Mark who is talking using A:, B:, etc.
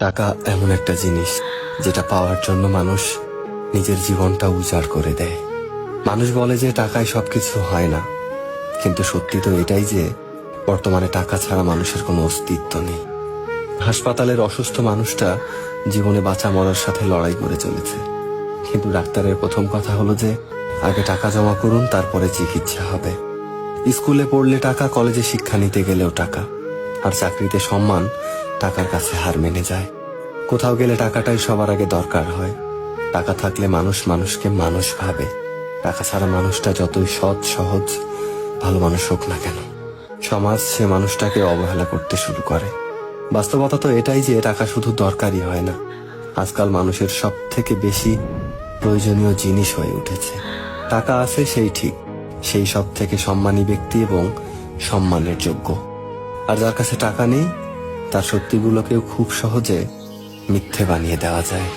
A: টাকা এমন একটা জিনিস যেটা পাওয়ার জন্য মানুষ নিজের জীবনটা উজাড় করে দেয়। মানুষ বলে যে টাকায় সবকিছু হয় না, কিন্তু সত্যি তো এটাই যে বর্তমানে টাকা ছাড়া মানুষের কোনো অস্তিত্ব নেই। হাসপাতালের অসুস্থ মানুষটা জীবনে বাঁচা মরার সাথে লড়াই করে চলেছে, কিন্তু ডাক্তারের প্রথম কথা হলো যে আগে টাকা জমা করুন, তারপরে চিকিৎসা হবে। স্কুলে পড়লে টাকা, কলেজে শিক্ষা নিতে গেলেও টাকা, আর চাকরিতে সম্মান টাকার কাছে হার মেনে যায়। কোথাও গেলে টাকাটাই সবার আগে দরকার হয়। টাকা থাকলে মানুষ মানুষকে মানুষ ভাবে। টাকা ছাড়া মানুষটা যতই সৎ সহজ ভালো মানুষ হোক না কেন, সমাজ সে মানুষটাকে অবহেলা করতে শুরু করে। বাস্তবতা তো এটাই যে টাকা শুধু দরকারই হয় না, আজকাল মানুষের সব থেকে বেশি প্রয়োজনীয় জিনিস হয়ে উঠেছে। টাকা আছে সেই ঠিক, সেই সব থেকে সম্মানী ব্যক্তি এবং সম্মানের যোগ্য। আর যার কাছে টাকা নেই, তার সত্যিগুলোকেও খুব সহজে মিথ্যে বানিয়ে দেওয়া যায়।